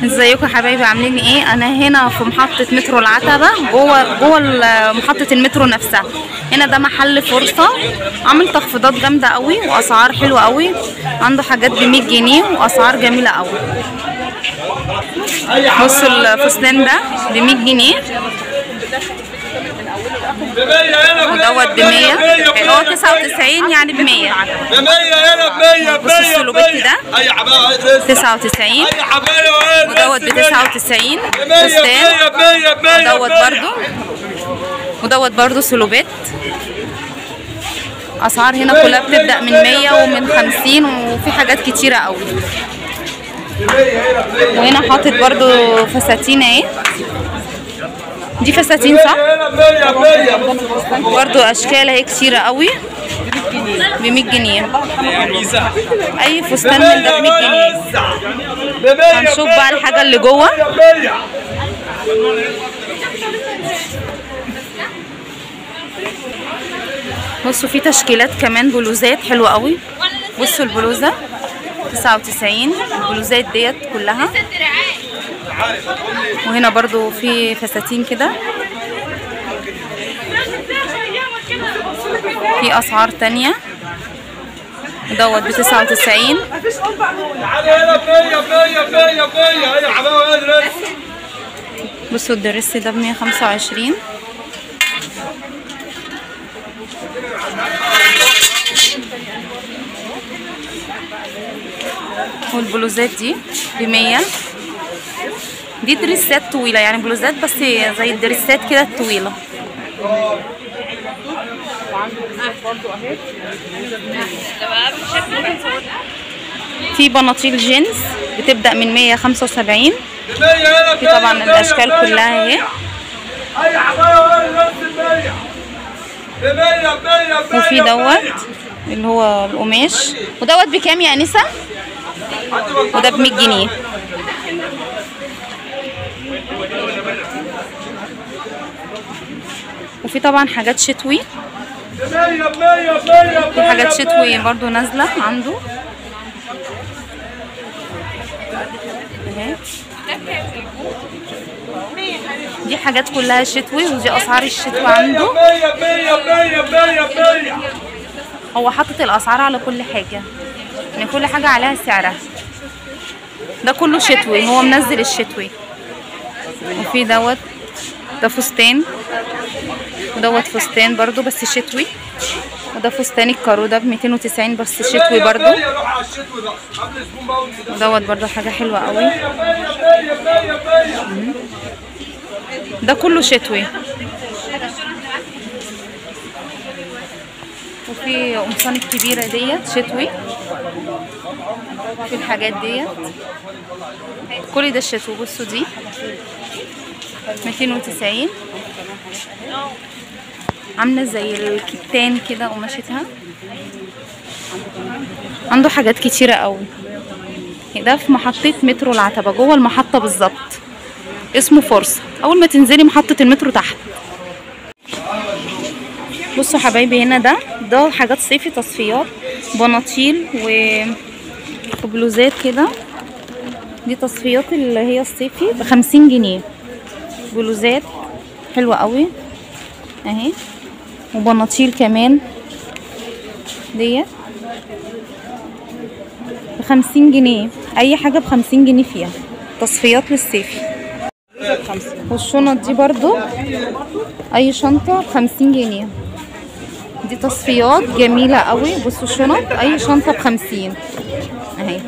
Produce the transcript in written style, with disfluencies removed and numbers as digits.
ازيكم يا حبايبي، عاملين ايه؟ انا هنا في محطة مترو العتبة، جوه محطة المترو نفسها. هنا ده محل فرصة، عامل تخفيضات جامدة قوي واسعار حلوة قوي. عنده حاجات ب100 جنيه واسعار جميلة قوي. بصوا الفستان ده ب100 جنيه ودوت ب100. هو 99 يعني ب100. بصوا السلوبيت ده 99 ودوت ب99 فستان. ودوت برضو سلوبيت. اسعار هنا كلها بتبدأ من 100 ومن 50 وفي حاجات كتيرة قوي. وهنا حاطط برضو فساتين اهي. دي فساتين صح؟ برضو اشكال اهي كتيرة قوي ب100 جنيه. اي فستان من ده ب100 جنيه. هنشوف بقى الحاجة اللي جوه. بصوا في تشكيلات كمان بلوزات حلوة قوي. بصوا البلوزة 99. البلوزات ديت كلها. وهنا برضو في فساتين كده. في اسعار تانية. دوت ب99. بصوا الدرس ده ب125. والبلوزات دي ب100. دي دريسات طويلة، يعني بلوزات بس زي الدريسات كده الطويلة. في بناطيل جينز بتبدأ من 175. في طبعا الأشكال كلها اهي. وفي دوت اللي هو القماش. ودوت بكام يا أنسة؟ وده ب100 جنيه. وفي طبعا حاجات شتوي. في حاجات شتوي برضو نازلة عنده. دي حاجات كلها شتوي ودي اسعار الشتوي عنده. هو حاطط الاسعار على كل حاجة، يعني كل حاجة عليها سعرها. ده كله شتوي، هو منزل الشتوي. وفي دوت ده فستان. ودوت فستان برضو بس شتوي. وده فستان الكارو ده ب290 بس شتوي برضو. ودوت برضو حاجة حلوة قوي. ده كله شتوي. وفي قمصان الكبيرة ديت شتوي. في الحاجات ديت كل ده شتوي. بصوا دي 290. عامله زي الكتان كده قماشتها. عنده حاجات كتيره قوي. ده في محطه مترو العتبه، جوه المحطه بالظبط. اسمه فرصه. اول ما تنزلي محطه المترو تحت. بصوا حبايبي، هنا ده حاجات صيفي، تصفيات بناطيل وبلوزات كده. دي تصفيات اللي هي الصيفي ب50 جنيه. بلوزات حلوه قوي اهي. وبناطيل كمان ديت ب50 جنيه. اي حاجه ب50 جنيه فيها. تصفيات للصيفي. والشنط دي برضو اي شنطه ب50 جنيه. دي تصفيات جميله قوي. بصوا الشنط اي شنطه ب50 اهي.